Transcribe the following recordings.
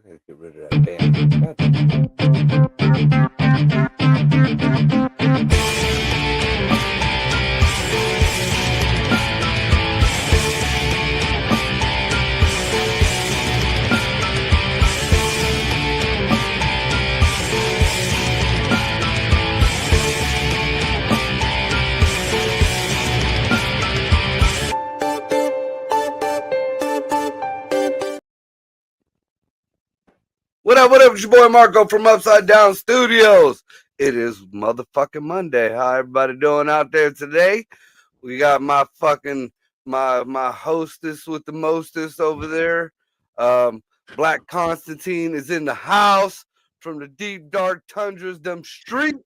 gotta get rid of that What up, what up? It's your boy Marco from Upside Down Studios. It is motherfucking Monday. How everybody doing out there today? We got my fucking my hostess with the mostest over there. Black Constantine is in the house from the deep dark tundras, them streets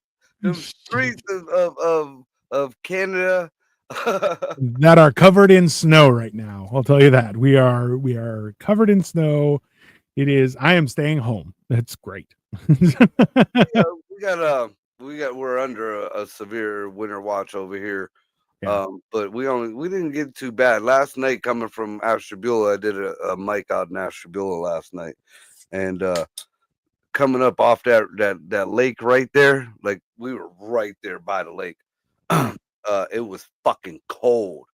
of Canada. That are covered in snow right now. I'll tell you that. We are covered in snow. I am staying home. That's great. We're under a severe winter watch over here. Yeah. But we didn't get too bad. Last night coming from Ashtabula, I did a mic out in Ashtabula last night. And coming up off that lake right there, like we were right there by the lake. It was fucking cold.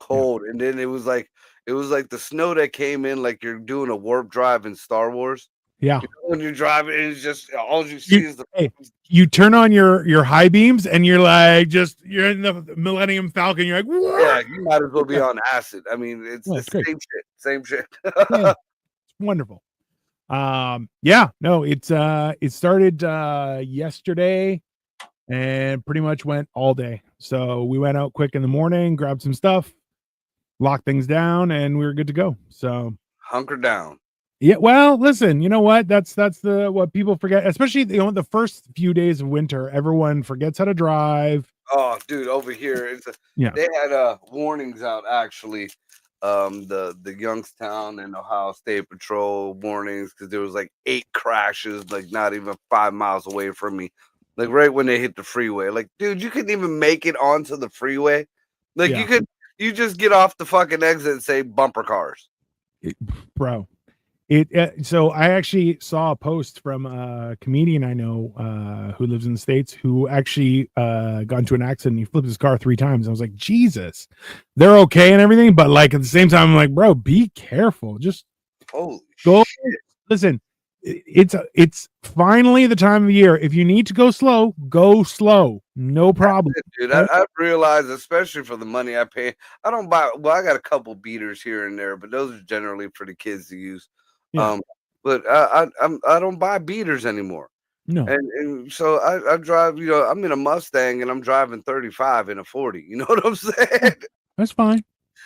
And then it was like the snow that came in like you're doing a warp drive in Star Wars. Yeah. You know, when you're driving, it's just all you see is you turn on your high beams and you're like you're in the Millennium Falcon. You're like, what? Yeah, you might as well be on acid. I mean, it's the same shit. Yeah. It's wonderful. It started yesterday and pretty much went all day. So we went out quick in the morning, grabbed some stuff, locked things down, and we were good to go. So hunker down. Yeah, well, listen, you know what? That's what people forget, especially the first few days of winter. Everyone forgets how to drive. Oh, dude, over here, they had warnings out actually. The Youngstown and Ohio State Patrol warnings because there was like 8 crashes, like not even 5 miles away from me, like right when they hit the freeway. Like, dude, you couldn't even make it onto the freeway. Like you just get off the fucking exit and say bumper cars, bro. So I actually saw a post from a comedian I know who lives in the States who actually got into an accident. He flipped his car 3 times. I was like, Jesus, they're okay and everything. But like at the same time, I'm like, bro, be careful. Just go. Shit. Listen, it's finally the time of year. If you need to go slow, no problem. Dude, I've realized, especially for the money I pay, I don't buy. Well, I got a couple beaters here and there, but those are generally for the kids to use. Yeah. But I don't buy beaters anymore. No. And so I drive, I'm in a Mustang and I'm driving 35 in a 40. You know what I'm saying? That's fine.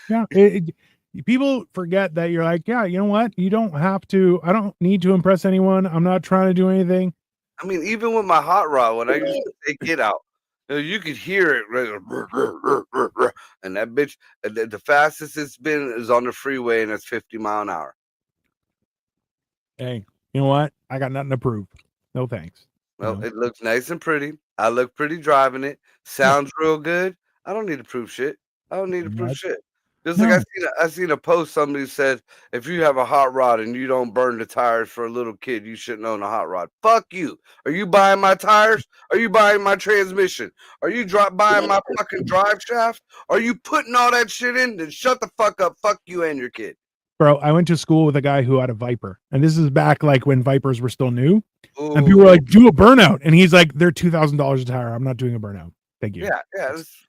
Yeah. People forget that you're like, yeah, you know what? You don't have to. I don't need to impress anyone. I'm not trying to do anything. I mean, even with my hot rod, when I used to take it out, you could hear it. And that bitch, the fastest it's been is on the freeway, and it's 50 mile an hour. Hey, you know what? I got nothing to prove. No thanks. Well, it looks nice and pretty. I look pretty driving it. Sounds real good. I don't need to prove shit. Just like I seen a post. Somebody said, if you have a hot rod and you don't burn the tires for a little kid, you shouldn't own a hot rod. Fuck you. Are you buying my tires? Are you buying my transmission? Are you buying my fucking drive shaft? Are you putting all that shit in? Then shut the fuck up. Fuck you and your kid. Bro, I went to school with a guy who had a Viper, and this is back like when Vipers were still new. Ooh. And people were like, do a burnout. And he's like, they're $2,000 a tire. I'm not doing a burnout. Thank you. Yeah. That's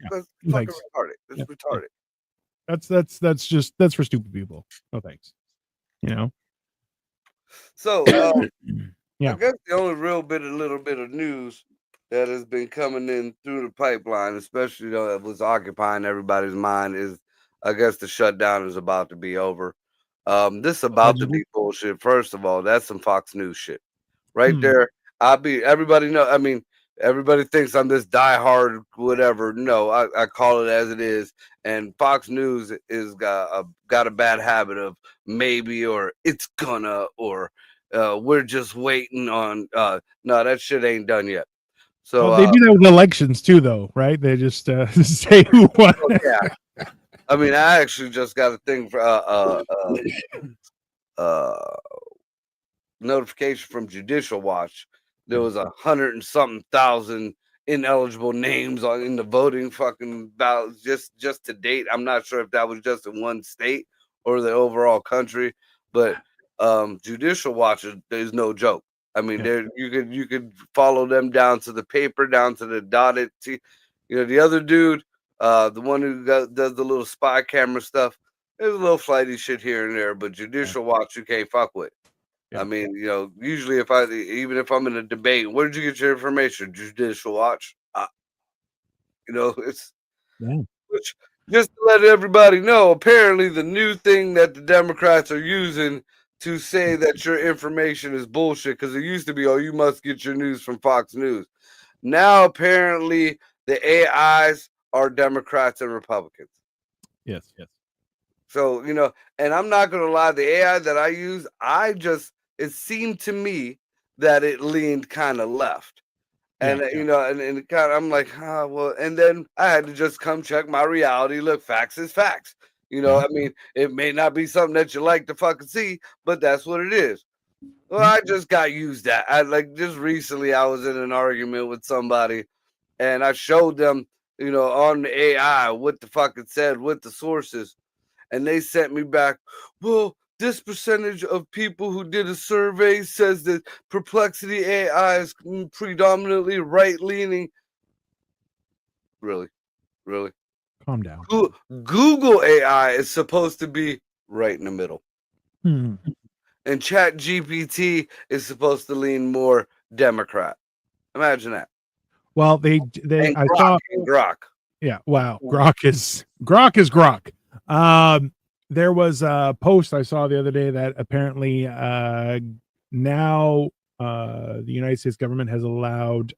fucking retarded. It's retarded. That's for stupid people. No thanks. So I guess the only little bit of news that has been coming in through the pipeline, especially that was occupying everybody's mind, is I guess the shutdown is about to be over. This is about to be bullshit. First of all, that's some Fox News shit right there. Everybody thinks I'm this diehard whatever. No, I call it as it is. And Fox News is got a bad habit of maybe, or it's gonna, or we're just waiting on. No, that shit ain't done yet. So they do that with elections too, though, right? They just say who won. Yeah. I mean, I actually just got a thing for notification from Judicial Watch. There was 100 and something thousand ineligible names in the voting fucking ballots just to date. I'm not sure if that was just in one state or the overall country, but Judicial Watch is no joke. I mean, there you could follow them down to the paper, down to the dotted T. You know, the other dude, the one who does the little spy camera stuff. There's a little flighty shit here and there, but Judicial Watch you can't fuck with. I mean, you know, usually even if I'm in a debate, where did you get your information? Judicial Watch. You know, it's which just to let everybody know. Apparently, the new thing that the Democrats are using to say that your information is bullshit, because it used to be, oh, you must get your news from Fox News. Now, apparently, the AIs are Democrats and Republicans. Yes. So, you know, and I'm not going to lie, the AI that I use, it seemed to me that it leaned kind of left. And, you know, and kind of, I'm like, well, and then I had to just come check my reality. Look, facts is facts. You know, I mean, it may not be something that you like to fucking see, but that's what it is. Well, I just got used that. I like just recently I was in an argument with somebody and I showed them, you know, on the AI what the fuck it said, what the sources, and they sent me back, well, this percentage of people who did a survey says that Perplexity AI is predominantly right leaning. Really? Calm down. Google AI is supposed to be right in the middle. Hmm. And Chat GPT is supposed to lean more Democrat. Imagine that. Well, I saw Grok. Yeah, wow. Grok is Grok. There was a post I saw the other day that apparently now the United States government has allowed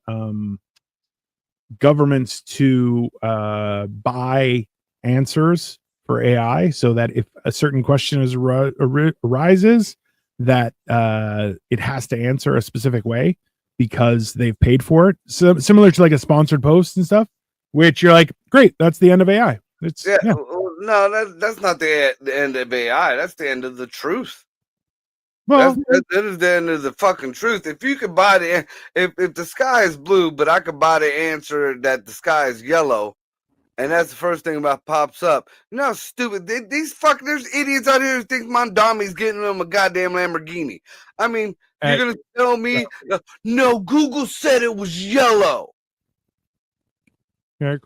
governments to buy answers for AI, so that if a certain question arises, that it has to answer a specific way because they've paid for it. So similar to like a sponsored post and stuff, which you're like, great, that's the end of AI. No, that's not the end of AI. That's the end of the truth. Well, that is the end of the fucking truth. If you could buy if the sky is blue, but I could buy the answer that the sky is yellow, and that's the first thing that pops up. You know how stupid these fucking there's idiots out here who think Mondami's getting them a goddamn Lamborghini. I mean, you're gonna tell me no? Google said it was yellow. Hey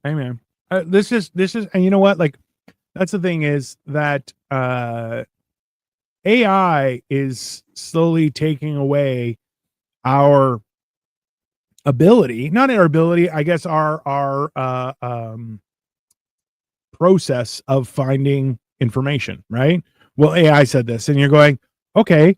man, this is, and you know what? Like, that's the thing is that AI is slowly taking away our ability, not our ability, I guess our process of finding information, right? Well, AI said this, and you're going, okay,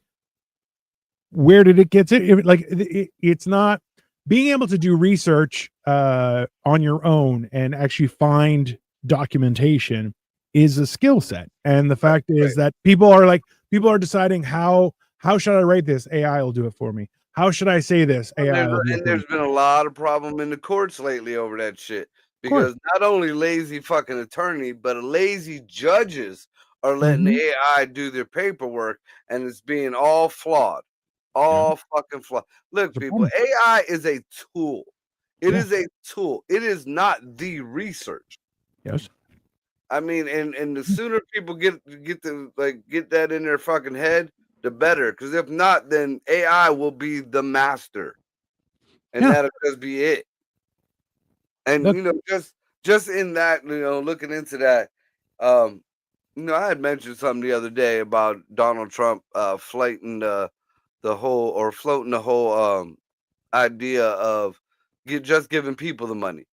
where did it get it? Like, it's not being able to do research on your own and actually find documentation is a skill set. And the fact is that people are deciding how should I write this? AI will do it for me. How should I say this? AI will do it for me. There's been a lot of problem in the courts lately over that shit. Because not only lazy fucking attorney, but lazy judges are letting the AI do their paperwork, and it's being all flawed. All fucking flawed. Look, people, AI is a tool. It is a tool. It is not the research. Yes. I mean, and the sooner people get that in their fucking head, the better. Because if not, then AI will be the master, and that'll just be it. And you know, just in that, you know, looking into that, you know, I had mentioned something the other day about Donald Trump floating the whole idea of just giving people the money.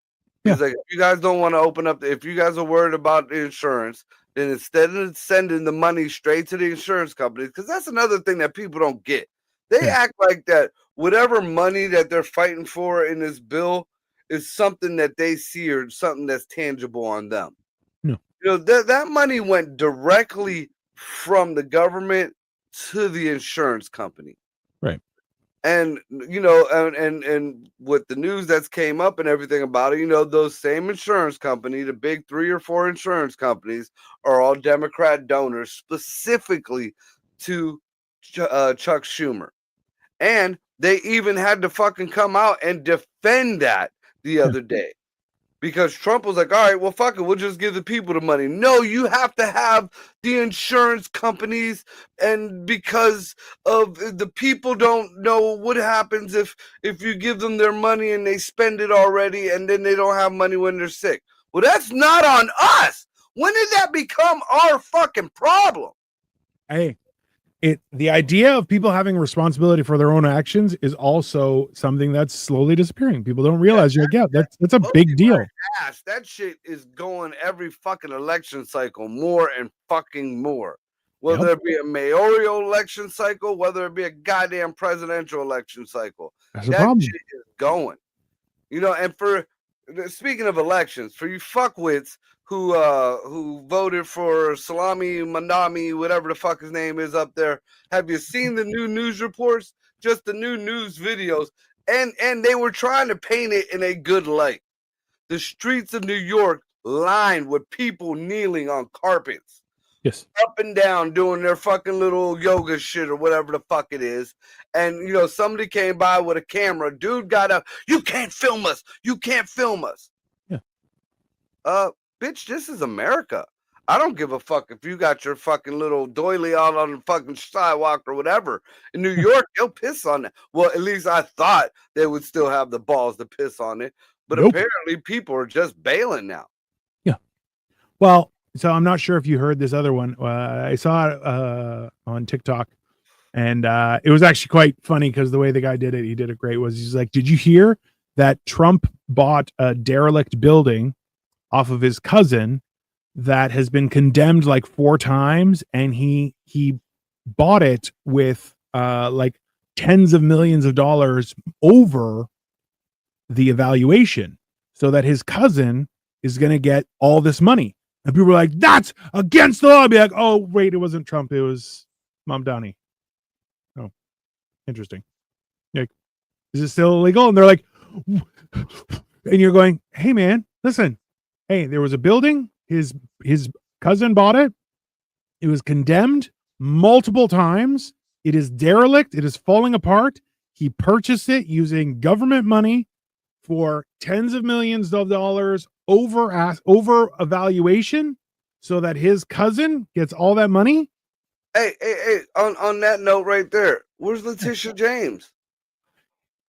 He's like, if you guys don't want to open up, if you guys are worried about the insurance, then instead of sending the money straight to the insurance companies, because that's another thing that people don't get. They act like that whatever money that they're fighting for in this bill is something that they see or something that's tangible on them. No. You know, that money went directly from the government to the insurance company. Right. And you know, and with the news that's came up and everything about it, you know, those same insurance company, the big 3 or 4 insurance companies, are all Democrat donors specifically to Chuck Schumer. And they even had to fucking come out and defend that the other day. Because Trump was like, all right, well, fuck it. We'll just give the people the money. No, you have to have the insurance companies. And because of the people don't know what happens if you give them their money and they spend it already and then they don't have money when they're sick. Well, that's not on us. When did that become our fucking problem? Hey, the idea of people having responsibility for their own actions is also something that's slowly disappearing. People don't realize that's a big deal. Ass. That shit is going every fucking election cycle more and fucking more. Whether it be a mayoral election cycle, whether it be a goddamn presidential election cycle, that's a problem. Shit is going. You know, and for speaking of elections, for you fuckwits who voted for Salami Mandami, whatever the fuck his name is up there, have you seen the new news reports? Just the new news videos, and they were trying to paint it in a good light. The streets of New York lined with people kneeling on carpets. Yes. Up and down doing their fucking little yoga shit or whatever the fuck it is. And, you know, somebody came by with a camera. Dude got up. You can't film us. You can't film us. Yeah. Bitch, this is America. I don't give a fuck if you got your fucking little doily out on the fucking sidewalk or whatever. In New York, they'll piss on it. Well, at least I thought they would still have the balls to piss on it. But apparently people are just bailing now. Yeah. Well, so I'm not sure if you heard this other one. I saw it on TikTok, and it was actually quite funny because the way the guy did it, he did it great. He's like, "Did you hear that Trump bought a derelict building off of his cousin that has been condemned like 4 times, and he bought it with like tens of millions of dollars over the evaluation, so that his cousin is going to get all this money." And people were like, "That's against the law." I'd be like, "Oh, wait, it wasn't Trump. It was Mamdani." Oh, interesting. Like, is it still illegal? And they're like, and you're going, "Hey, man, listen. Hey, there was a building. His cousin bought it. It was condemned multiple times. It is derelict. It is falling apart. He purchased it using government money for tens of millions of dollars over evaluation, so that his cousin gets all that money." Hey, on that note right there, where's Letitia James?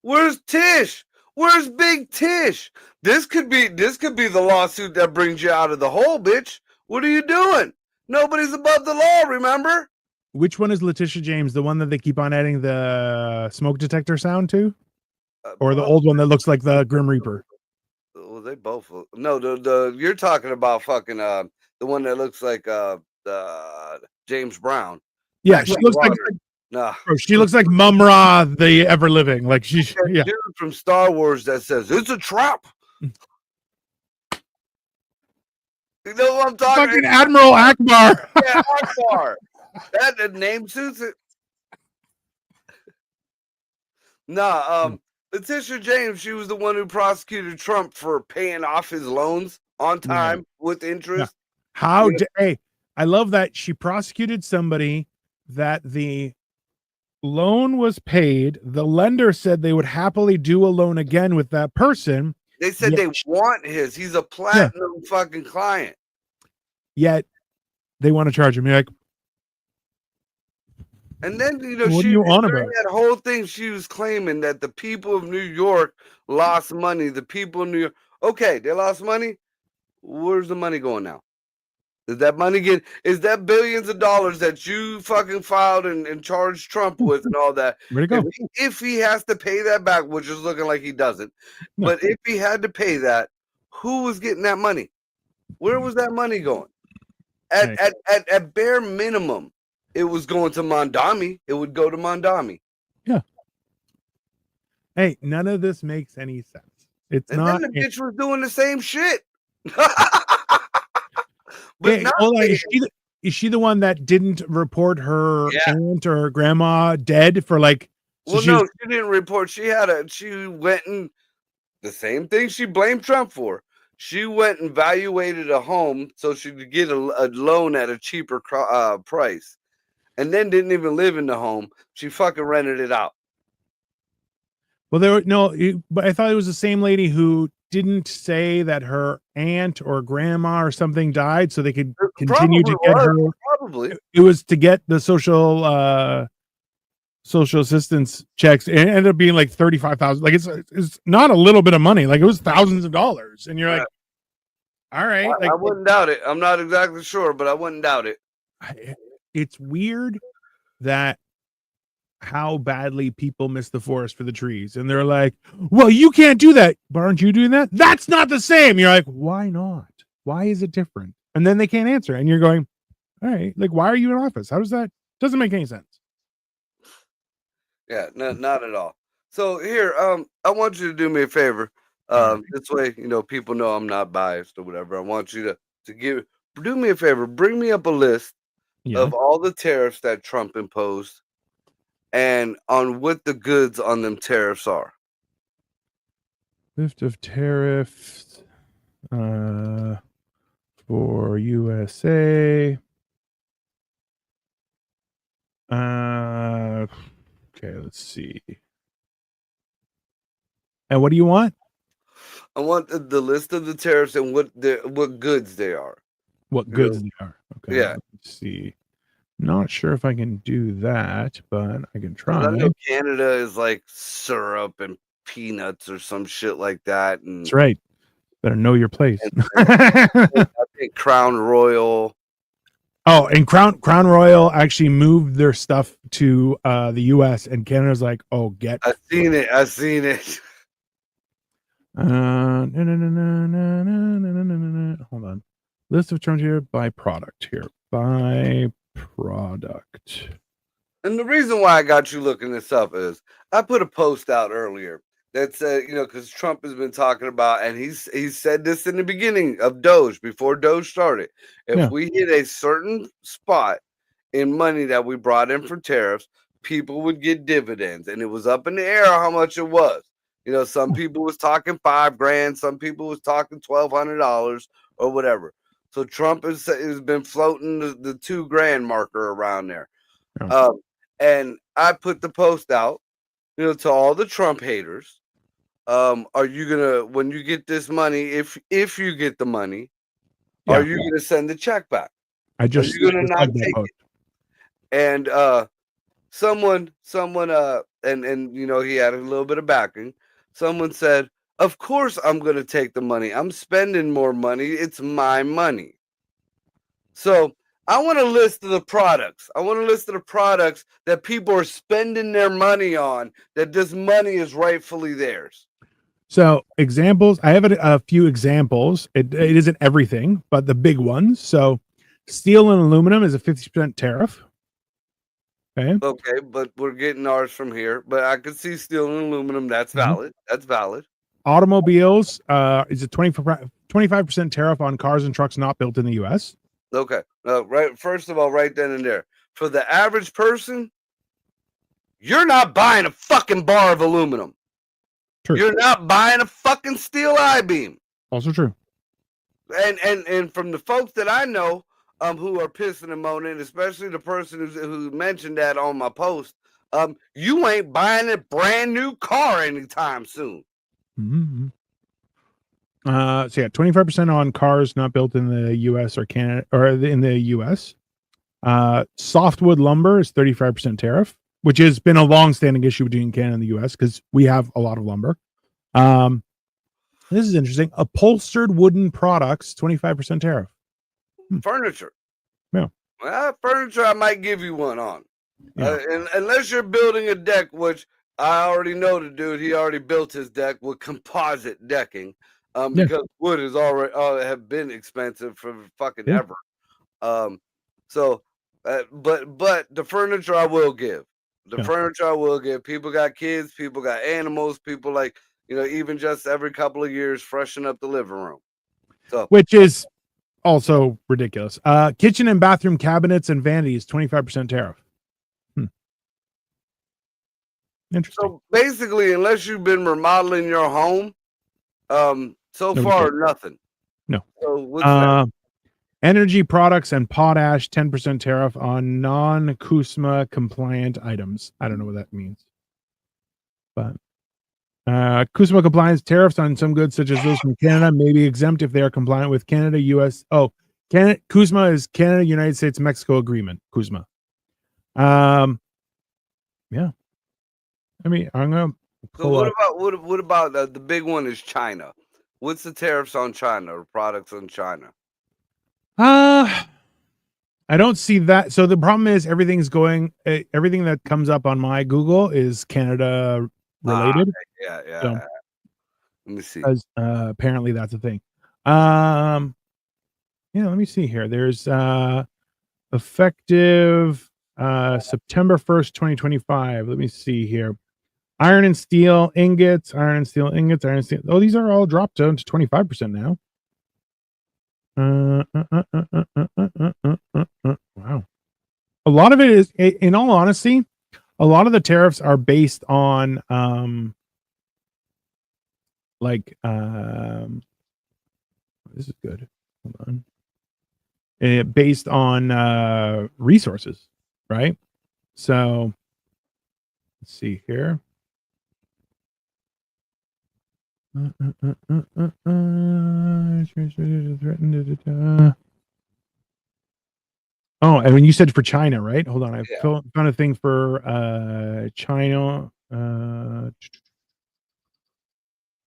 Where's Tish? Where's Big Tish? This could be the lawsuit that brings you out of the hole, bitch. What are you doing? Nobody's above the law, remember? Which one is Letitia James? The one that they keep on adding the smoke detector sound to? Or the old one that looks like the Grim Reaper? Well, they both. No, the you're talking about fucking the one that looks like the James Brown. Yeah, she looks like she looks like Mum-Ra, the ever living. Like she's dude from Star Wars that says it's a trap. You know what I'm talking? Fucking Admiral Akbar. Yeah, Akbar. That the name suits it. Nah, Letitia James, she was the one who prosecuted Trump for paying off his loans on time with interest. How hey, I love that she prosecuted somebody that the loan was paid. The lender said they would happily do a loan again with that person. They said they want his. He's a platinum fucking client. Yet they want to charge him. You're like, and then, you know, what are you on about? That whole thing, she was claiming that the people of New York lost money. The people in New York, okay, they lost money. Where's the money going now? Is that money is that billions of dollars that you fucking filed and charged Trump with and all that? Where'd it go? If he has to pay that back, which is looking like he doesn't, but if he had to pay that, who was getting that money? Where was that money going? At bare minimum, it was going to Mondami. It would go to Mondami. Yeah. Hey, none of this makes any sense. It's and not. Then the bitch was doing the same shit. But is she the one that didn't report her aunt or her grandma dead for like? Well, no, she didn't report. She went and the same thing she blamed Trump for. She went and valuated a home so she could get a loan at a cheaper price. and then didn't even live in the home. She fucking rented it out. Well, but I thought it was the same lady who didn't say that her aunt or grandma or something died, so they could continue Probably to get was. her. Probably. It was to get the social assistance checks. It ended up being like 35,000. Like it's not a little bit of money. Like it was thousands of dollars, and you're like, all right, I wouldn't doubt it. I'm not exactly sure, but I wouldn't doubt it. It's weird that how badly people miss the forest for the trees, and they're like, well, you can't do that, but aren't you doing that? That's not the same. You're like, why not? Why is it different? And then they can't answer, and you're going, all right, like, why are you in office? How does that? Doesn't make any sense. Yeah, not at all. So here, I want you to do me a favor. Right. This way, people know I'm not biased or whatever. I want you to do me a favor. Bring me up a list of all the tariffs that Trump imposed, and on what the goods on them tariffs are. Lift of tariffs for USA. Okay, let's see. And what do you want? I want the list of the tariffs and what goods they are. What goods they are. Okay. Yeah. Let's see. Not sure if I can do that, but I can try. I know Canada is like syrup and peanuts or some shit like that. And that's right. Better know your place. I think Crown Royal. Oh, and Crown Royal actually moved their stuff to the US, and Canada's like, oh, I've seen it. Hold on. List of terms here by product here. By product. And the reason why I got you looking this up is I put a post out earlier that said, because Trump has been talking about, and he said this in the beginning of Doge, before Doge started. If we hit a certain spot in money that we brought in for tariffs, people would get dividends, and it was up in the air how much it was. Some people was talking $5,000, some people was talking $1,200 or whatever. So Trump has been floating the $2,000 marker around there. And I put the post out, to all the Trump haters. Are you gonna, when you get this money, if you get the money, are you gonna send the check back? Are you gonna not take it? And someone and he had a little bit of backing. Someone said, of course I'm gonna take the money. I'm spending more money. It's my money. So I want a list of the products. I want a list of the products that people are spending their money on, that this money is rightfully theirs. So examples, I have a few examples. It isn't everything, but the big ones. So steel and aluminum is a 50% tariff. Okay, but we're getting ours from here. But I could see steel and aluminum. That's valid. That's valid. Automobiles is a 25% tariff on cars and trucks not built in the U.S. Okay. Right. First of all, right then and there, for the average person, you're not buying a fucking bar of aluminum. True. You're not buying a fucking steel I-beam. Also true. And from the folks that I know, who are pissing and moaning, especially the person who mentioned that on my post, you ain't buying a brand new car anytime soon. Mm-hmm. So yeah, 25% on cars not built in the U.S. or Canada, or in the U.S. Softwood lumber is 35% tariff, which has been a long-standing issue between Canada and the U.S. because we have a lot of lumber. This is interesting. Upholstered wooden products, 25% tariff. Furniture. Yeah. Well, furniture, I might give you one on. Yeah. Unless you're building a deck, which I already know the dude. He already built his deck with composite decking. Because wood is already have been expensive for fucking ever. So, but the furniture I will give. The furniture I will give. People got kids. People got animals. People like, even just every couple of years, freshen up the living room. So, which is also ridiculous. Kitchen and bathroom cabinets and vanities, 25% tariff. Interesting. So basically, unless you've been remodeling your home, so far nothing. No. So what's that? Energy products and potash, 10% tariff on non-CUSMA compliant items. I don't know what that means. But CUSMA compliance tariffs on some goods, such as those from Canada, may be exempt if they are compliant with Canada, U.S. Oh, Canada, CUSMA is Canada, United States, Mexico agreement. CUSMA. Yeah. I mean, I'm gonna So pull what up. about what about the big one is China? What's the tariffs on China or products on China? I don't see that. So the problem is everything's going. Everything that comes up on my Google is Canada Ah, related. yeah, yeah. So Let me see. as apparently that's a thing. Um, yeah, let me see here. There's effective September 1st, 2025. Let me see here. Iron and steel ingots, iron and steel ingots, iron and steel. Oh, these are all dropped down to 25% now. Wow. A lot of it is, in all honesty, a lot of the tariffs are based on like this is good. Hold on. Based on resources, right? So let's see here. Oh, and when you said for China, right? Hold on, I Yeah. found a thing for China.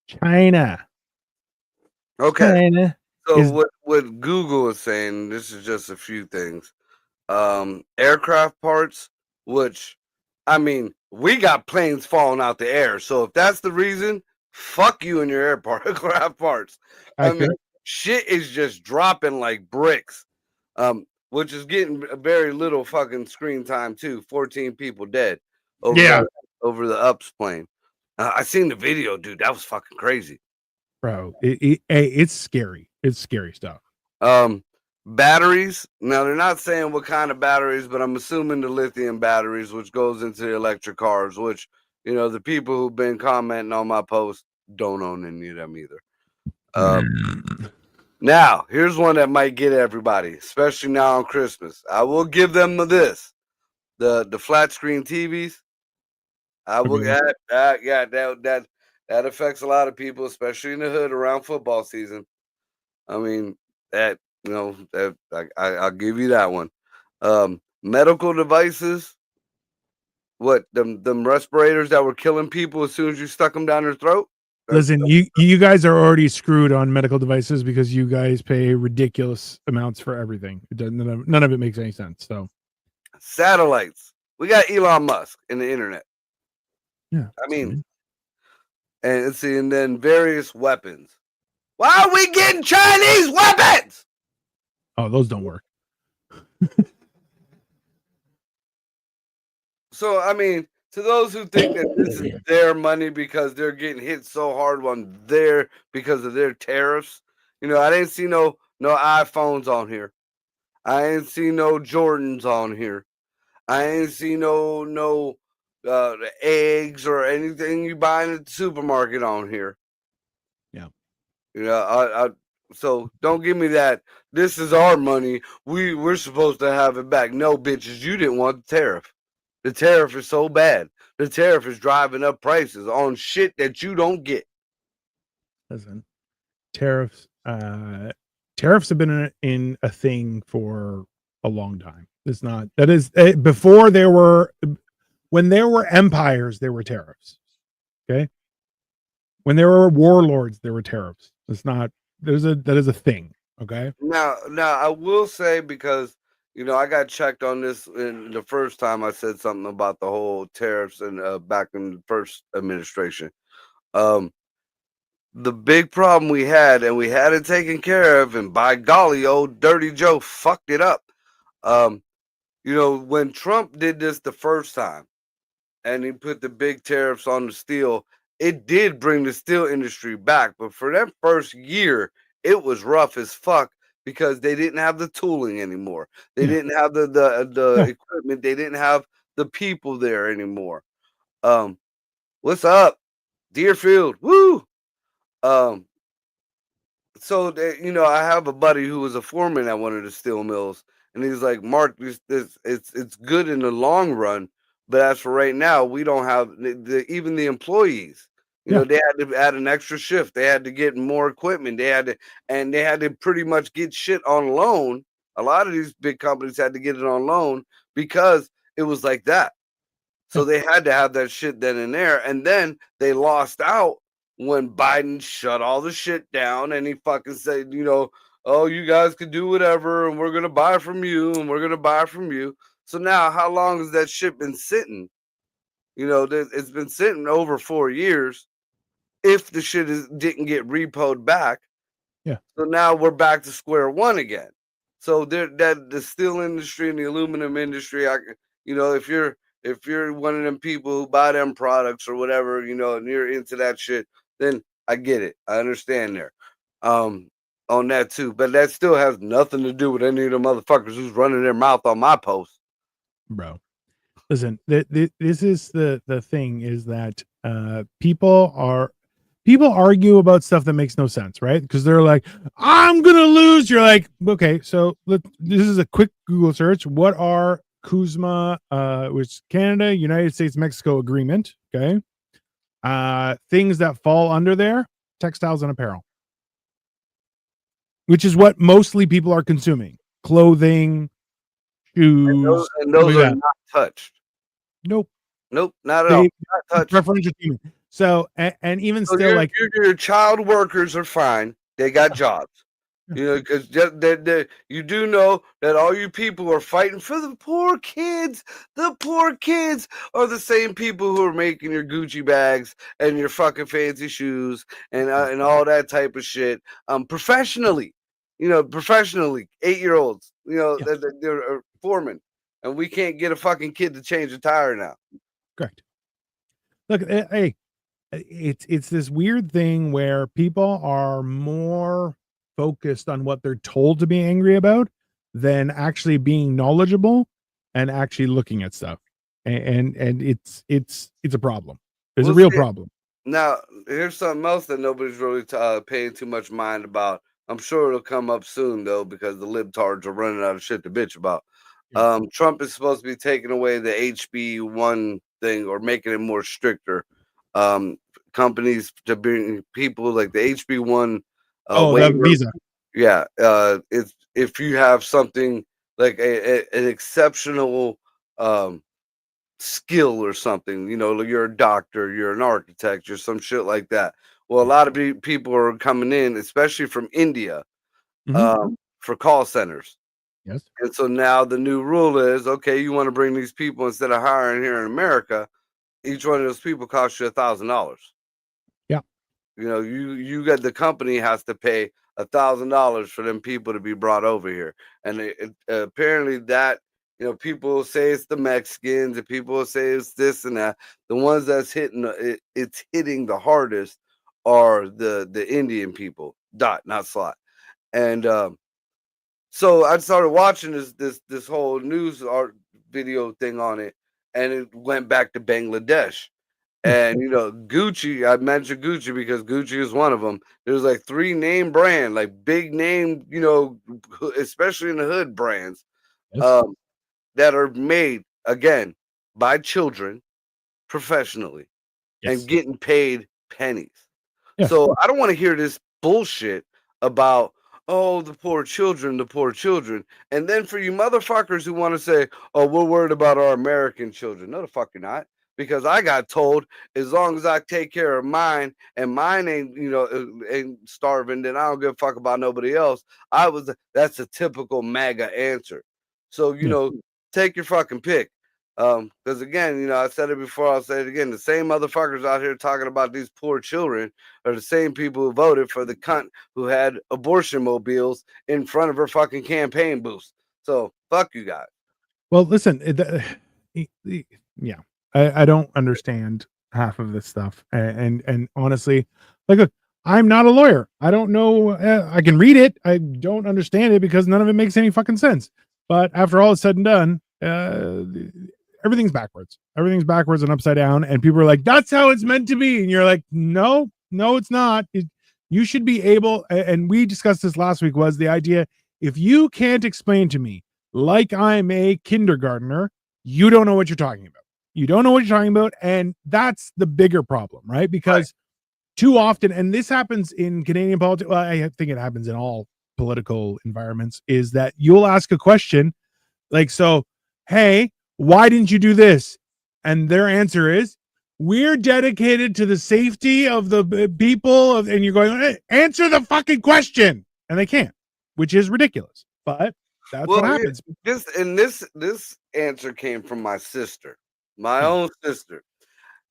China. Okay. China So is what Google is saying, this is just a few things. Aircraft parts, which I mean, we got planes falling out the air. So if that's the reason, fuck you and your aircraft parts. I mean, accurate. shit is just dropping like bricks. Which is getting very little fucking screen time too. 14 people dead over Yeah, that over the ups plane. I seen the video, dude. That was fucking crazy. bro. It's scary. It's scary stuff. Um, Batteries. Now they're not saying what kind of batteries, but I'm assuming the lithium batteries, which goes into the electric cars. Which the people who've been commenting on my post don't own any of them either. Now here's one that might get everybody, especially now on Christmas. I will give them this: the flat screen TVs. I will Okay. yeah that affects a lot of people, especially in the hood around football season. I mean, that that I'll give you that one. Medical devices, what them respirators that were killing people as soon as you stuck them down their throat. Listen, you guys are already screwed on medical devices because you guys pay ridiculous amounts for everything. It doesn't, none of it makes any sense. So Satellites. We got Elon Musk in the internet. yeah, I it's mean, fine. and see, and then various weapons. Why are we getting Chinese weapons? Oh, those don't work. So I mean, to those who think that this is their money because they're getting hit so hard on their because of their tariffs, I didn't see no iPhones on here. I ain't see no Jordans on here. I ain't see no eggs or anything you buy in the supermarket on here. Yeah. I so don't give me that. This is our money. We're supposed to have it back. No, bitches, you didn't want the tariff. The tariff is so bad. The tariff is driving up prices on shit that you don't get. Listen, tariffs. Tariffs have been in a thing for a long time. It's not that is before there were when there were empires, there were tariffs. Okay, when there were warlords, there were tariffs. It's not. There's a that is a thing. Okay. Now I will say because I got checked on this in the first time I said something about the whole tariffs and back in the first administration. Um, the big problem we had, and we had it taken care of, and by golly, old Dirty Joe fucked it up. Um, when Trump did this the first time, and he put the big tariffs on the steel, it did bring the steel industry back. But for that first year, it was rough as fuck because they didn't have the tooling anymore. They Yeah. didn't have the Yeah. equipment. They didn't have the people there anymore. Um, what's up, Deerfield? Woo! Um, so I have a buddy who was a foreman at one of the steel mills, and he's like, Mark, it's good in the long run, but as for right now, we don't have even the employees. Yeah. They had to add an extra shift. They had to get more equipment. They had to pretty much get shit on loan. A lot of these big companies had to get it on loan because it was like that. Yeah. So they had to have that shit then and there. And then they lost out when Biden shut all the shit down and he fucking said, oh, you guys can do whatever and we're going to buy from you and we're going to buy from you. So now, how long has that shit been sitting? It's been sitting over 4 years if the shit didn't get repoed back. Yeah. So now we're back to square one again. So that the steel industry and the aluminum industry, if you're one of them people who buy them products or whatever, and you're into that shit, then I get it. I understand there. On that too. But that still has nothing to do with any of the motherfuckers who's running their mouth on my post. Bro. Listen, this is the thing is that people argue about stuff that makes no sense, right? Because they're like, I'm gonna lose. You're like, okay, so this is a quick Google search. What are CUSMA, which is Canada, United States, Mexico agreement? Okay, things that fall under there: textiles and apparel, which is what mostly people are consuming: clothing, shoes, And stuff those like are that. not touched. Nope, Nope, not at all. they Not touched. preferential treatment. So, and even So still, like, your child workers are fine. They got jobs. Because you do know that all you people are fighting for the poor kids. The poor kids are the same people who are making your Gucci bags and your fucking fancy shoes and all that type of shit. Professionally, professionally, 8-year-olds. yeah, They're foremen, and we can't get a fucking kid to change a tire now. correct. Look, hey, it's this weird thing where people are more focused on what they're told to be angry about than actually being knowledgeable and actually looking at stuff. And it's a problem. It's a We'll real see. problem. Now, here's something else that nobody's really paying too much mind about. I'm sure it'll come up soon, though, because the libtards are running out of shit to bitch about. Yeah. Trump is supposed to be taking away the HB1 thing or making it more stricter. Um, Companies to bring people like the HB1 Oh, the waiver. visa. Yeah, it's if you have something like an exceptional um, skill or something, like you're a doctor, you're an architect, you're some shit like that. Well, a lot of people are coming in, especially from India, for call centers. Yes. And so now the new rule is, okay, you want to bring these people instead of hiring here in America, each one of those people costs you $1,000. Yeah. You got the company has to pay $1,000 for them people to be brought over here, and apparently that people say it's the Mexicans, and people say it's this and that. The ones that's it's hitting the hardest are the Indian people. Dot, not slot, and so I started watching this whole news art video thing on it, and it went back to Bangladesh. And Gucci, I mentioned Gucci because Gucci is one of them. There's like 3 name brand, like big name, especially in the hood brands, Yes. um, that are made again by children professionally and Yes. getting paid pennies. Yes. So I don't want to hear this bullshit about, oh, the poor children. And then for you motherfuckers who want to say, oh, we're worried about our American children. No, the fuck you're not. Because I got told as long as I take care of mine and mine ain't, ain't starving, then I don't give a fuck about nobody else. That's a typical MAGA answer. So, Yeah. take your fucking pick. Because again, I said it before, I'll say it again. The same motherfuckers out here talking about these poor children are the same people who voted for the cunt who had abortion mobiles in front of her fucking campaign booth. So fuck you guys. Well, listen, yeah, I don't understand half of this stuff, and honestly, like, look, I'm not a lawyer. I don't know. I can read it. I don't understand it because none of it makes any fucking sense. But after all is said and done, everything's backwards. Everything's backwards and upside down. And people are like, "That's how it's meant to be," and you're like, "No, no, it's not. You should be able, and we discussed this last week, was the idea, if you can't explain to me like I'm a kindergartner, you don't know what you're talking about. You don't know what you're talking about. And that's the bigger problem, right? Because too often, and this happens in Canadian politics, well, I think it happens in all political environments, is that you'll ask a question like, so, hey, why didn't you do this? And their answer is, we're dedicated to the safety of the people of, and you're going, hey, answer the fucking question. And they can't, which is ridiculous. But that's what happens. This answer came from my sister, my own sister.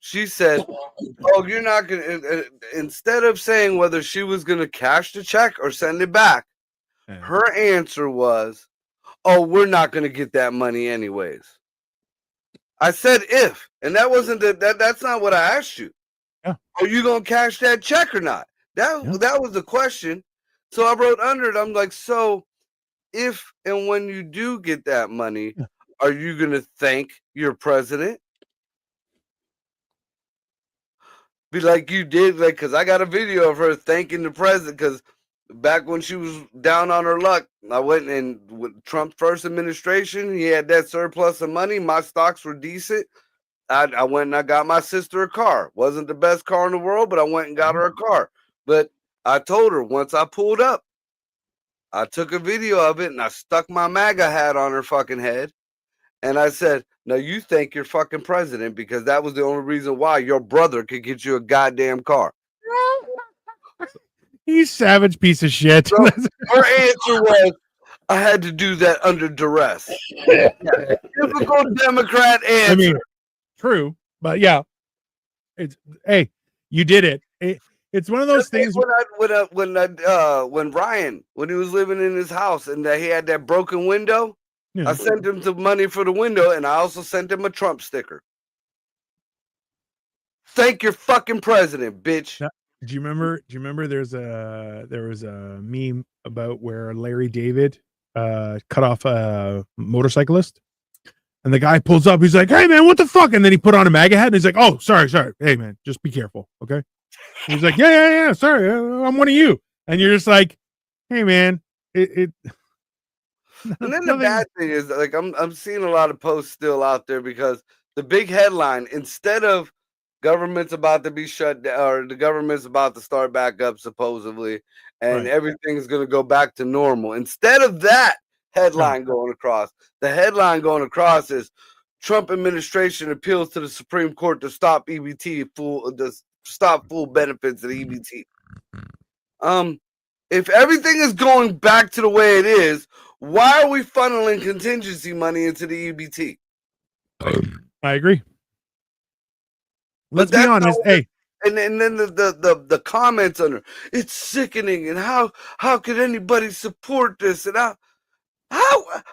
She said, "Oh, you're not gonna." Instead of saying whether she was gonna cash the check or send it back, her answer was, "Oh, we're not gonna get that money anyways." I said if, and that wasn't that's not what I asked you. Yeah. Are you gonna cash that check or not? That was the question. So I wrote under it. I'm like, so if and when you do get that money, are you gonna thank your president? Be like you did, like, because I got a video of her thanking the president. Because back when she was down on her luck, I went and with Trump's first administration, he had that surplus of money. My stocks were decent. I went and I got my sister a car. Wasn't the best car in the world, but I went and got her a car. But I told her once I pulled up, I took a video of it and I stuck my MAGA hat on her fucking head. And I said, now you thank your fucking president because that was the only reason why your brother could get you a goddamn car. You savage piece of shit. So her answer was, I had to do that under duress. Yeah. Typical Democrat answer. I mean, true, but yeah, it's, hey, you did it. It's one of those things. When Ryan, when he was living in his house and he had that broken window, I sent him the money for the window, and I also sent him a Trump sticker. Thank your fucking president, bitch. Do you remember there was a meme about where Larry David cut off a motorcyclist, and the guy pulls up, he's like, hey man, what the fuck? And then he put on a MAGA hat and he's like, oh, sorry. Hey man, just be careful, okay? And he's like, yeah, sorry, I'm one of you. And you're just like, hey man, it And then the bad thing is, like, I'm seeing a lot of posts still out there because the big headline, instead of government's about to be shut down or the government's about to start back up supposedly, and everything's going to go back to normal. Instead of that headline going across, the headline going across is Trump administration appeals to the Supreme Court to stop full benefits of the EBT. If everything is going back to the way it is, why are we funneling contingency money into the EBT? I agree. Let's be honest. Hey, and then the comments under, it's sickening, and how could anybody support this? And how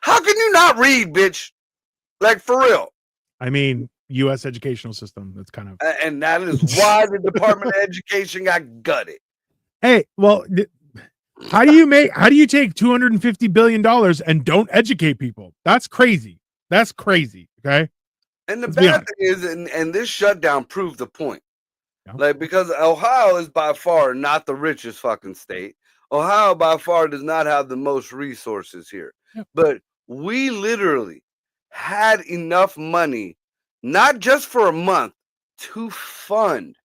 can you not read, bitch? Like, for real. I mean, U.S. educational system. That's kind of, and that is why the Department of Education got gutted. Hey, well, how do you take $250 billion and don't educate people? That's crazy. Okay. And the bad thing is, and this shutdown proved the point. Yeah. Like, because Ohio is by far not the richest fucking state. Ohio by far does not have the most resources here. Yeah. But we literally had enough money, not just for a month, to fund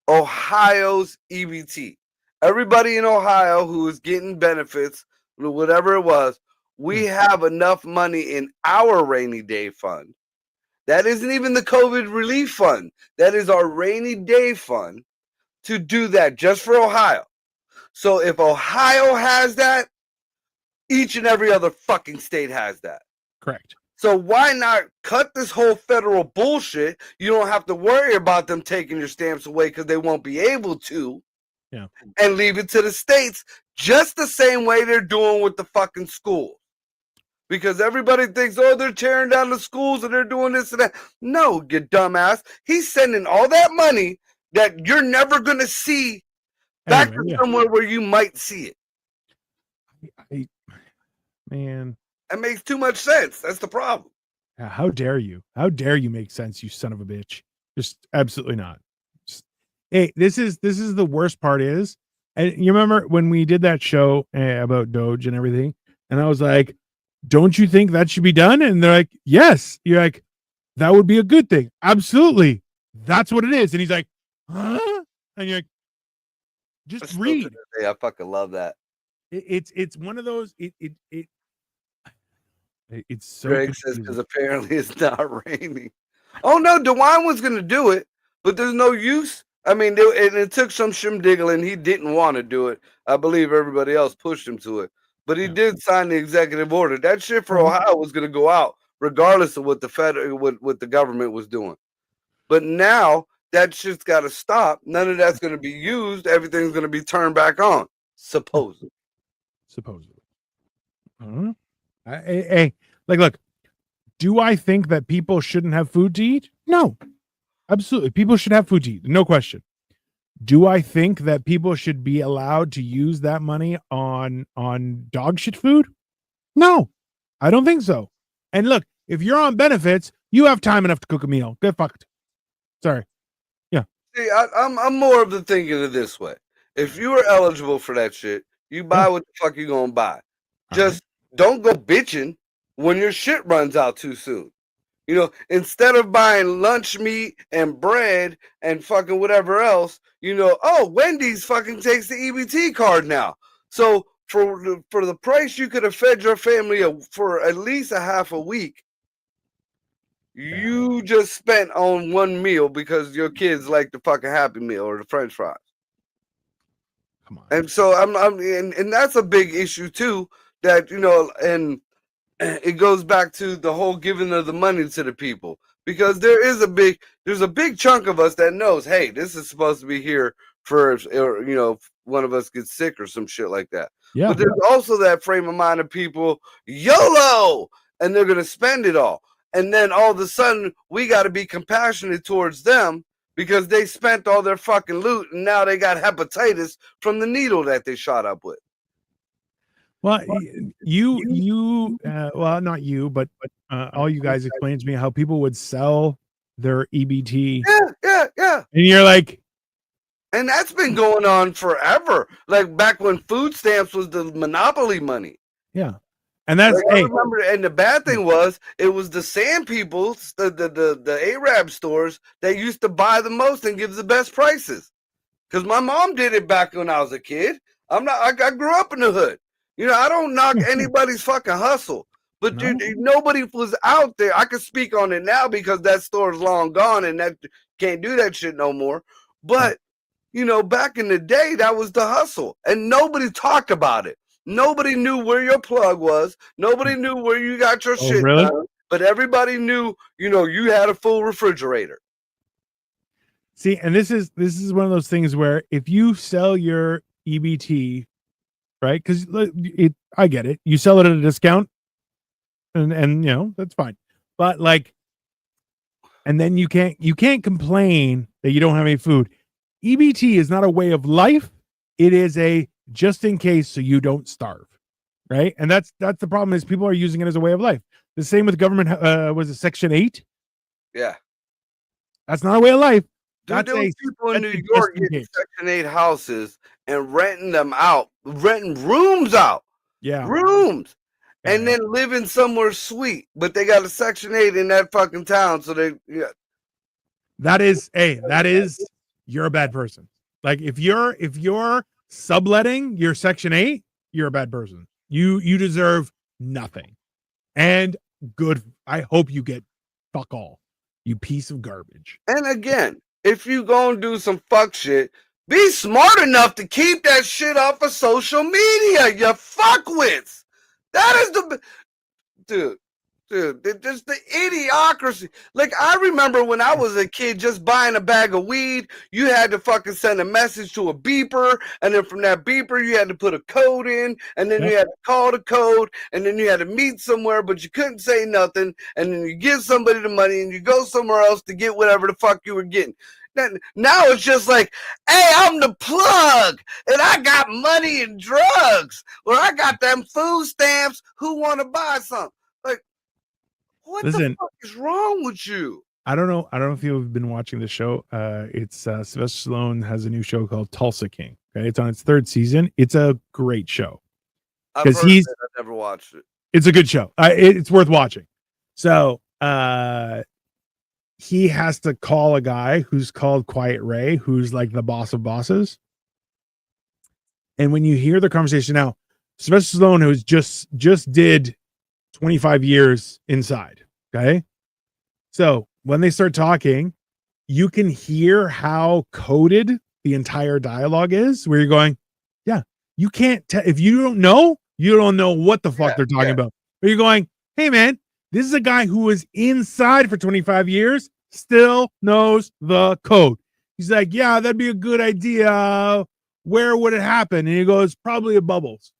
Ohio's EBT. Everybody in Ohio who is getting benefits, whatever it was, we have enough money in our rainy day fund. That isn't even the COVID relief fund. That is our rainy day fund to do that just for Ohio. So if Ohio has that, each and every other fucking state has that. Correct. So why not cut this whole federal bullshit? You don't have to worry about them taking your stamps away because they won't be able to. Yeah. And leave it to the states just the same way they're doing with the fucking schools. Because everybody thinks, oh, they're tearing down the schools and they're doing this and that. No, you dumbass. He's sending all that money that you're never going to see back to somewhere where you might see it. Man. That makes too much sense. That's the problem. How dare you? How dare you make sense, you son of a bitch? Just absolutely not. Hey, this is the worst part is And you remember when we did that show about Doge and everything, and I was like, "Don't you think that should be done?" And they're like, "Yes." You're like, "That would be a good thing." Absolutely, that's what it is. And he's like, "Huh?" And you're like, "Just Still to read." this day, I fucking love that. It's one of those. It's so Greg says confusing. because apparently it's not raining. Oh no, DeWine was gonna do it, but there's no use. I mean, and it took some shimdiggling. He didn't want to do it. I believe everybody else pushed him to it, but he Yeah. did sign the executive order. That shit for Mhm. Ohio was gonna go out regardless of what the federal, what the government was doing. But now that shit's got to stop. None of that's gonna be used. Everything's gonna be turned back on, supposedly. Supposedly. Hey, like, look. Do I think that people shouldn't have food to eat? No, absolutely. People should have food to eat, no question. Do I think that people should be allowed to use that money on dog shit food? No, I don't think so. And look, if you're on benefits, you have time enough to cook a meal. Get fucked. Sorry. Yeah. See, I'm more of the thinking of this way. If you are eligible for that shit, you buy Yeah. what the fuck you gonna buy. All right. Just don't go bitching when your shit runs out too soon. You know, instead of buying lunch meat and bread and fucking whatever else, you know, oh, Wendy's fucking takes the EBT card now. So for the price you could have fed your family for at least a half a week, Yeah. you just spent on one meal because your kids like the fucking Happy Meal or the French fries. Come on. And so and that's a big issue too. That, you know, and it goes back to the whole giving of the money to the people, because there's a big chunk of us that knows, hey, this is supposed to be here for, or, you know, one of us gets sick or some shit like that. Yeah. But there's also that frame of mind of people, YOLO, and they're gonna spend it all, and then all of a sudden we got to be compassionate towards them because they spent all their fucking loot and now they got hepatitis from the needle that they shot up with. Well, well, not you, but all you guys explained to me how people would sell their EBT, Yeah. and you're like, And that's been going on forever. Like back when food stamps was the monopoly money. yeah, and that's Like, I remember, and the bad thing was it was the sand people, the Arab stores that used to buy the most and give the best prices. Because my mom did it back when I was a kid. I grew up in the hood. You know, I don't knock anybody's fucking hustle. But No. dude, nobody was out there. I can speak on it now because that store's long gone and that can't do that shit no more. But you know, back in the day, that was the hustle, and nobody talked about it. Nobody knew where your plug was. Nobody knew where you got your Oh, shit really? done. But everybody knew, you know, you had a full refrigerator. See, and this is one of those things where if you sell your EBT, right? Because I get it, you sell it at a discount, and you know that's fine, but like, and then you can't complain that you don't have any food. EBT is not a way of life; it is a just in case so you don't starve, right? And that's the problem is people are using it as a way of life. The same with government. Was it Section 8? Yeah. That's not a way of life. Dude, That's there was people in that's New a York just in getting case. Section 8 houses and renting them out, renting rooms out, Yeah. rooms, Yeah, and yeah. then living somewhere sweet. But they got a Section 8 in that fucking town, so they, yeah. That is, you're a bad person. Like if you're subletting your Section 8, you're a bad person. You deserve nothing. And good. I hope you get fuck all. You piece of garbage. And again, if you gonna do some fuck shit, be smart enough to keep that shit off of social media, you fuckwits. That is the dude. Just the idiocracy. Like, I remember when I was a kid just buying a bag of weed, you had to fucking send a message to a beeper, and then from that beeper, you had to put a code in, and then you had to call the code, and then you had to meet somewhere, but you couldn't say nothing, and then you give somebody the money, and you go somewhere else to get whatever the fuck you were getting. Now it's just like, hey, I'm the plug, and I got money and drugs, or I got them food stamps. Who want to buy something? Like, what Listen, the fuck is wrong with you? I don't know. I don't know if you've been watching the show. It's Sylvester Stallone has a new show called Tulsa King. Okay, it's on its third season. It's a great show I've because heard of it. I've never watched it. it's a good show. It's worth watching. So he has to call a guy who's called Quiet Ray, who's like the boss of bosses. And when you hear the conversation now, Sylvester Stallone, who's just did 25 years inside. Okay. So when they start talking, you can hear how coded the entire dialogue is, where you're going, yeah, you can't tell if you don't know what the fuck they're talking about. But you're going, hey man, this is a guy who was inside for 25 years, still knows the code. He's like, yeah, that'd be a good idea. Where would it happen? And he goes, probably at Bubbles.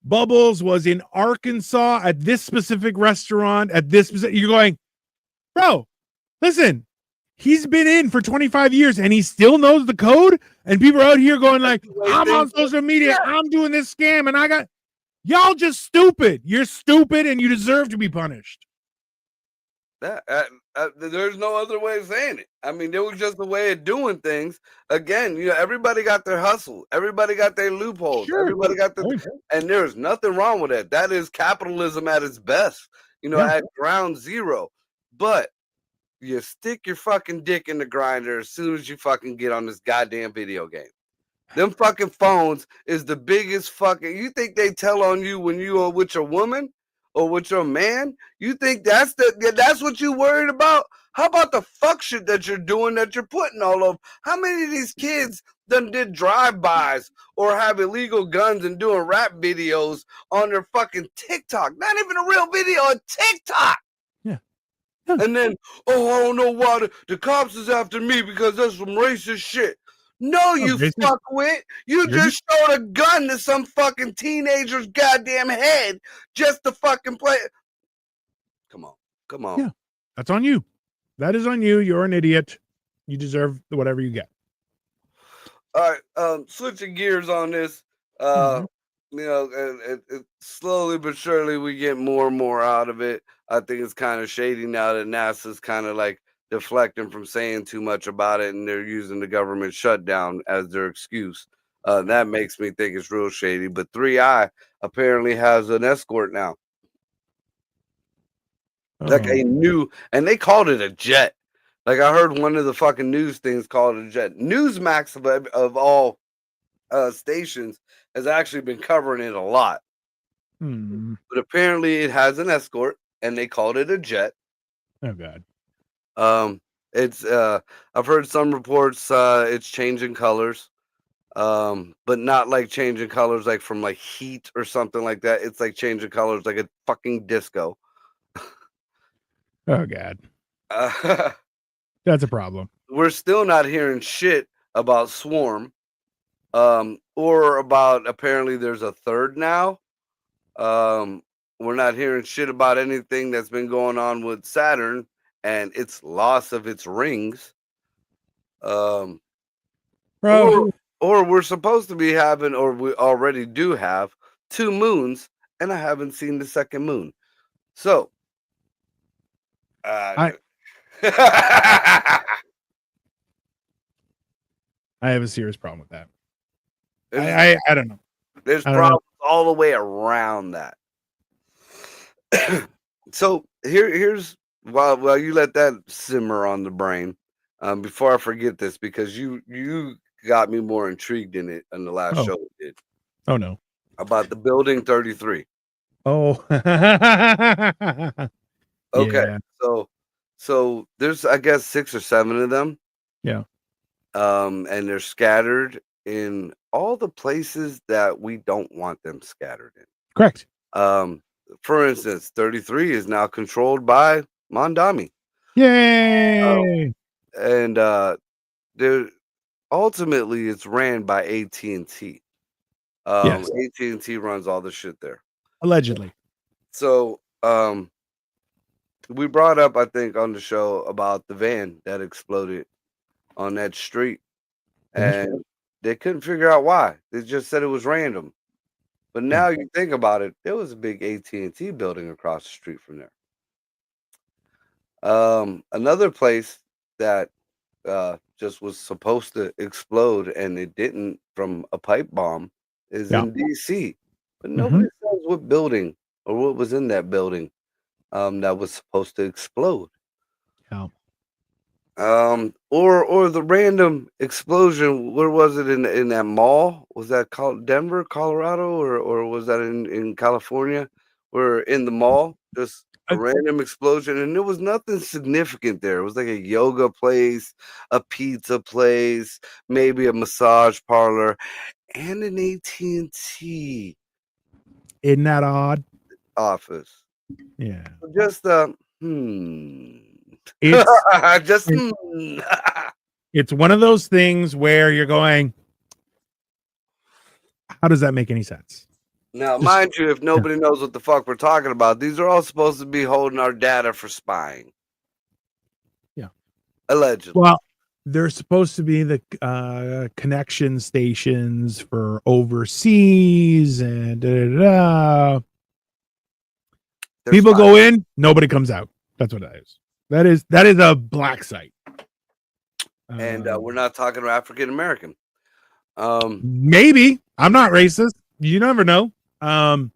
Bubbles was in Arkansas at this specific restaurant at this specific. You're going, bro, listen, he's been in for 25 years and he still knows the code. And people are out here going like, I'm on social media, I'm doing this scam, and I got y'all just stupid. You're stupid and you deserve to be punished. There's no other way of saying it. I mean, it was just a way of doing things. Again, everybody got their hustle. Everybody got their loopholes. Sure. Everybody got their, and there's nothing wrong with that. That is capitalism at its best, at ground zero. But you stick your fucking dick in the grinder as soon as you fucking get on this goddamn video game. Them fucking phones is the biggest fucking. You think they tell on you when you are with your woman or with your man? You think that's what you worried about? How about the fuck shit that you're doing that you're putting all over? How many of these kids done did drive-bys or have illegal guns and doing rap videos on their fucking TikTok? Not even a real video on TikTok. Yeah. And then, I don't know why the cops is after me because that's some racist shit. No, you fuckwit. You just showed a gun to some fucking teenager's goddamn head just to fucking play it. Come on. Yeah, that's on you. That is on you. You're an idiot. You deserve whatever you get. All right, switching gears on this. Slowly but surely we get more and more out of it. I think it's kind of shady now that NASA's kind of like deflecting from saying too much about it, and they're using the government shutdown as their excuse. That makes me think it's real shady. But 3i apparently has an escort now. Like a new, and they called it a jet. Like I heard one of the fucking news things called it a jet. Newsmax of all stations has actually been covering it a lot. But apparently it has an escort, and they called it a jet. Oh God. It's I've heard some reports it's changing colors, but not like changing colors like from like heat or something like that. It's like changing colors like a fucking disco. Oh God. That's a problem. We're still not hearing shit about Swarm, or about apparently there's a third now. We're not hearing shit about anything that's been going on with Saturn and its loss of its rings. Or we're supposed to be having, or we already do have, 2 moons, and I haven't seen the second moon. So, I have a serious problem with that. I don't know. There's problems all the way around that. So here's while you let that simmer on the brain, before I forget this, because you got me more intrigued in it on the last show we did. Oh no. About the building 33. Oh. Okay. Yeah. So there's I guess 6 or 7 of them. Yeah. And they're scattered in all the places that we don't want them scattered in. Correct. For instance, 33 is now controlled by Mondami. Yay! And ultimately it's ran by AT&T. Yes. AT&T runs all the shit there. Allegedly. So we brought up, I think, on the show about the van that exploded on that street. And they couldn't figure out why. They just said it was random. But now you think about it, there was a big AT&T building across the street from there. Another place that just was supposed to explode and it didn't from a pipe bomb is Yeah. in DC, but Hmm. nobody says what building or what was in that building that was supposed to explode. Yeah. Or the random explosion. Where was it in that mall? Was that Denver, Colorado, or was that in California? Where in the mall, just a I- random explosion, and there was nothing significant there. It was like a yoga place, a pizza place, maybe a massage parlor, and an AT&T Isn't that odd? office. Yeah. Just hmm, It's just it- it's one of those things where you're going, how does that make any sense? Now, Just mind you, if yeah. nobody knows what the fuck we're talking about, these are all supposed to be holding our data for spying, Yeah. allegedly. Well, they're supposed to be the connection stations for overseas and da. They're People spying, go in, nobody comes out. That's what that is. That is a black site. and we're not talking about African American. Um, Maybe I'm not racist. You never know. Um,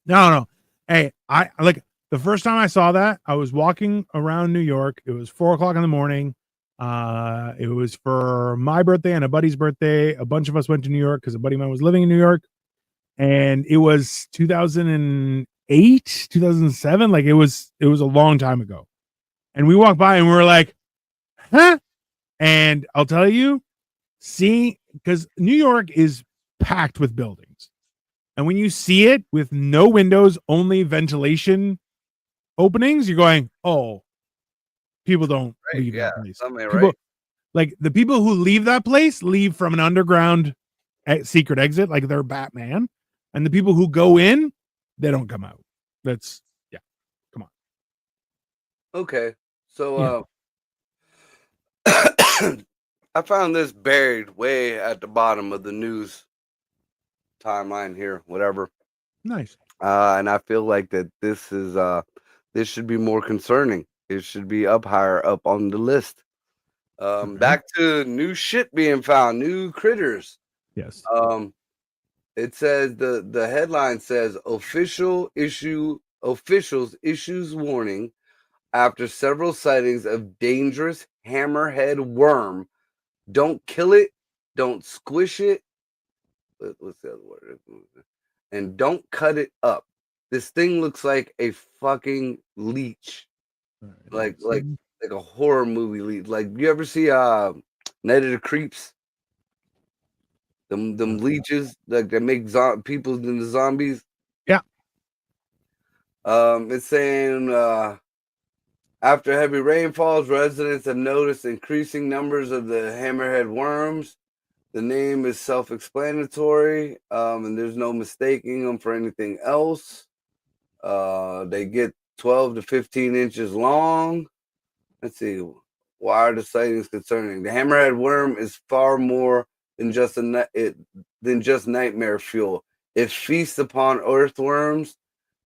no. Hey, I like the first time I saw that. I was walking around New York. It was 4 o'clock in the morning. It was for my birthday and a buddy's birthday. A bunch of us went to New York because a buddy of mine was living in New York, and it was 2008, 2007. Like it was a long time ago. And we walked by and we were like, huh? And I'll tell you, seeing because New York is packed with buildings. And when you see it with no windows, only ventilation openings, you're going, oh, people don't right? leave Yeah, that place. something ain't People right. like the people who leave that place leave from an underground secret exit, like they're Batman. And the people who go in, they don't come out. That's, yeah, come on. Okay, Yeah, so I found this buried way at the bottom of the news timeline here, whatever. nice. And I feel like that this should be more concerning. It should be up higher up on the list. Okay. Back to new shit being found, new critters. Yes. Um, it says the headline says officials issues warning after several sightings of dangerous hammerhead worm. Don't kill it, don't squish it. What's the other word? And don't cut it up. This thing looks like a fucking leech, All right, like let's like see. like a horror movie leech. Like you ever see Night of the Creeps? Them Uh, leeches like that make people into zombies. yeah. It's saying after heavy rainfalls, residents have noticed increasing numbers of the hammerhead worms. The name is self-explanatory, and there's no mistaking them for anything else. They get 12 to 15 inches long. Let's see. Why are the sightings concerning? The hammerhead worm is far more than than just nightmare fuel. It feasts upon earthworms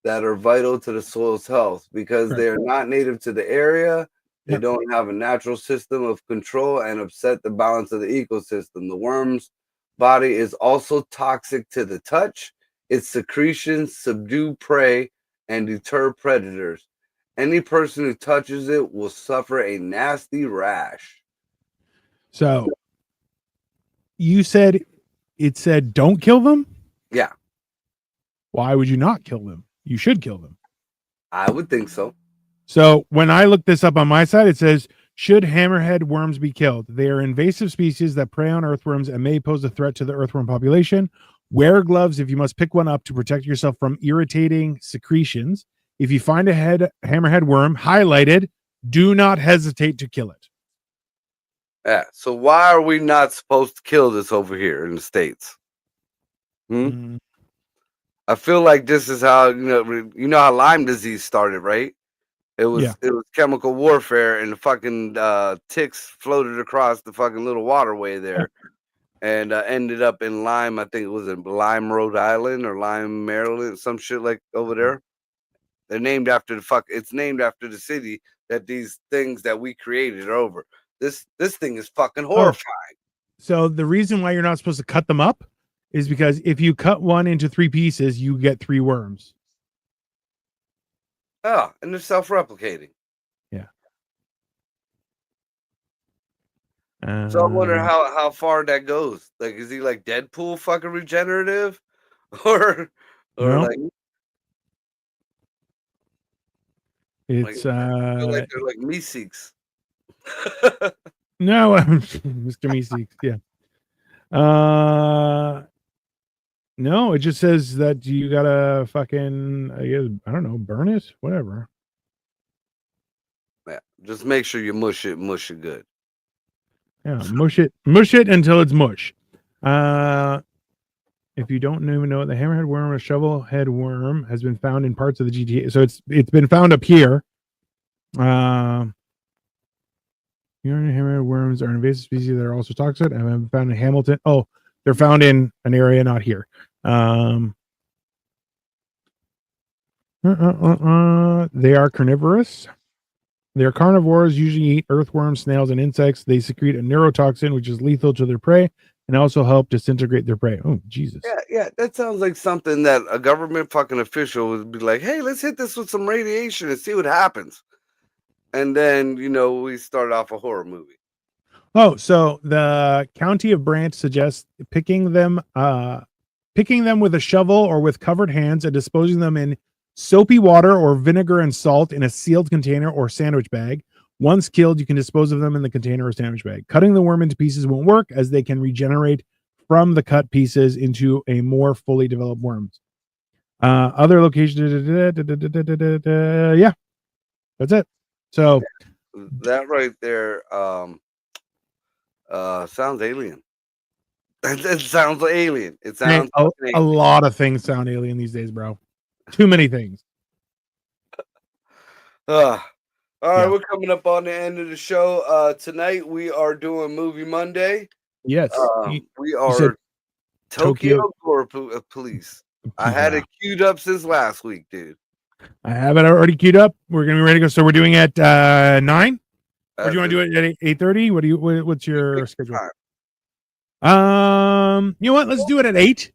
that are vital to the soil's health because Right. they are not native to the area. They Yep. don't have a natural system of control and upset the balance of the ecosystem. The worm's body is also toxic to the touch. Its secretions subdue prey and deter predators. Any person who touches it will suffer a nasty rash. So you said it said don't kill them. Yeah, Why would you not kill them? You should kill them. I would think so. So when I look this up on my side, it says, should hammerhead worms be killed? They are invasive species that prey on earthworms and may pose a threat to the earthworm population. Wear gloves if you must pick one up to protect yourself from irritating secretions. If you find a hammerhead worm highlighted, do not hesitate to kill it. Yeah. So why are we not supposed to kill this over here in the States? Hmm? Mm, I feel like this is how you know how Lyme disease started, right? yeah. It was chemical warfare, and the fucking ticks floated across the fucking little waterway there, and ended up in Lyme. I think it was in Lyme, Rhode Island, or Lyme, Maryland, some shit like over there. They're named after the fuck. It's named after the city that these things that we created are over. This thing is fucking Oh, horrifying. so the reason why you're not supposed to cut them up is because if you cut one into 3 pieces, you get 3 worms. Oh, and they're self-replicating. Yeah. So I wonder how far that goes. Like, is he like Deadpool fucking regenerative? Or no, like it's I feel like they're like Meeseeks. no, Mr. Meeseeks, yeah. No, it just says that you gotta fucking, I guess, I don't know, burn it, whatever. Yeah, just make sure you mush it good. Yeah, mush it until it's mush. If you don't even know it, the hammerhead worm or shovelhead worm has been found in parts of the GTA. So it's been found up here. Hammerhead worms are an invasive species that are also toxic and have been found in Hamilton. Oh, they're found in an area not here. They are carnivorous. They're carnivores, usually eat earthworms, snails, and insects. They secrete a neurotoxin, which is lethal to their prey, and also help disintegrate their prey. Oh, Jesus. Yeah, that sounds like something that a government fucking official would be like, hey, let's hit this with some radiation and see what happens. And then, we start off a horror movie. Oh, so the county of Brant suggests picking them with a shovel or with covered hands and disposing them in soapy water or vinegar and salt in a sealed container or sandwich bag. Once killed, you can dispose of them in the container or sandwich bag. Cutting the worm into pieces won't work as they can regenerate from the cut pieces into a more fully developed worms. Other locations, yeah, that's it. So that right there, sounds alien. It sounds alien. It sounds a lot of things sound alien these days, bro. Too many things. All right, we're coming up on the end of the show. Tonight we are doing Movie Monday. Yes, we are Tokyo Gore Police. I had it queued up since last week, dude. I have it already queued up. We're gonna be ready to go. So we're doing it 9. Or do you want to do it at 8:30? What's your schedule? You know what? Let's do it at 8.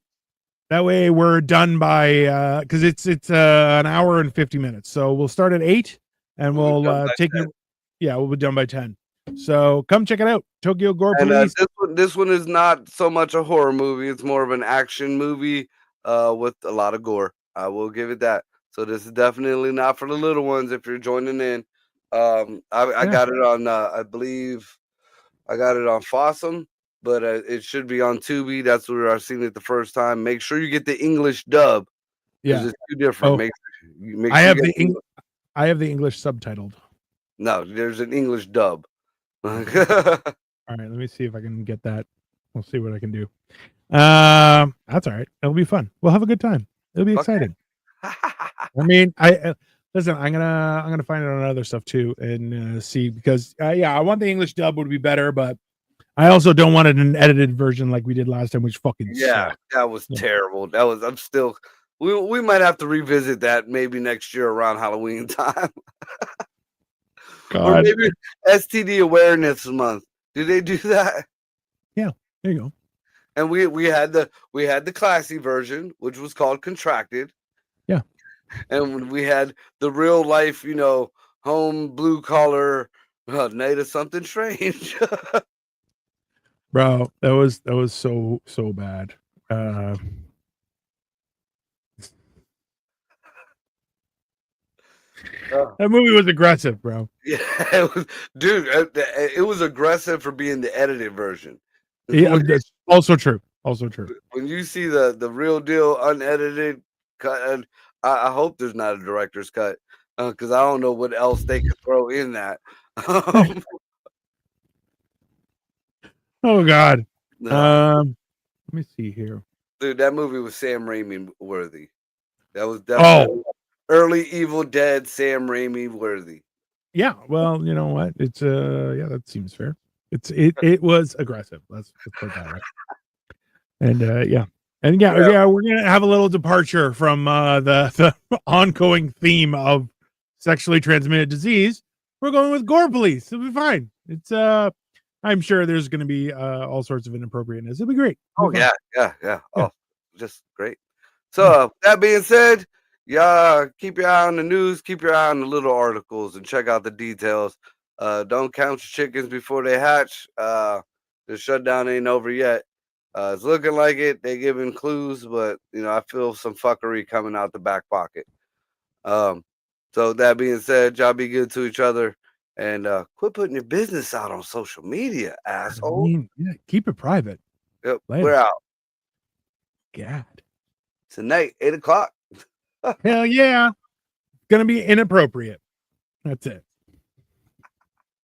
That way we're done by because it's an hour and 50 minutes. So we'll start at 8 and we'll take you. Yeah, we'll be done by 10. So come check it out. Tokyo Gore Police. This one is not so much a horror movie. It's more of an action movie with a lot of gore. I will give it that. So this is definitely not for the little ones if you're joining in. I got it on I believe I got it on Fossum, but it should be on Tubi. That's where I've seen it the first time. Make sure you get the English dub because it's too different. I have the English subtitled. No, there's an English dub. All right, let me see if I can get that. We'll see what I can do. That's all right. It'll be fun. We'll have a good time. It'll be exciting. I mean, listen. I'm gonna find it on other stuff too and see because I want the English dub would be better, but I also don't want it in an edited version like we did last time, which fucking sucked. That was terrible. I'm still. We might have to revisit that maybe next year around Halloween time. Or maybe STD Awareness Month. Do they do that? Yeah, there you go. And we had the classy version, which was called Contracted. Yeah. And we had the real life, home blue collar night of something strange. Bro, that was so bad. That movie was aggressive, bro. Yeah, it was, dude. It was aggressive for being the edited version. Yeah, that's also true. Also true. When you see the real deal unedited cut, and I hope there's not a director's cut because I don't know what else they could throw in that. Oh God. Let me see here. Dude, that movie was Sam Raimi worthy. That was definitely early Evil Dead Sam Raimi worthy. Yeah, well, you know what? It's that seems fair. It was aggressive. Let's put it that way. And we're gonna have a little departure from the ongoing theme of sexually transmitted disease. We're going with gore police. It'll be fine. It's I'm sure there's going to be all sorts of inappropriateness. It'll be great. Oh It'll be fun. yeah. Yeah. Oh, just great. So Yeah. that being said, yeah, keep your eye on the news, keep your eye on the little articles, and check out the details. Don't count your chickens before they hatch. The shutdown ain't over yet. It's looking like it. They giving clues, but I feel some fuckery coming out the back pocket. So that being said, y'all be good to each other and quit putting your business out on social media, I asshole. mean, yeah, keep it private. Yep, Later. we're out God. tonight, 8 o'clock. Hell yeah. Gonna be inappropriate. That's it.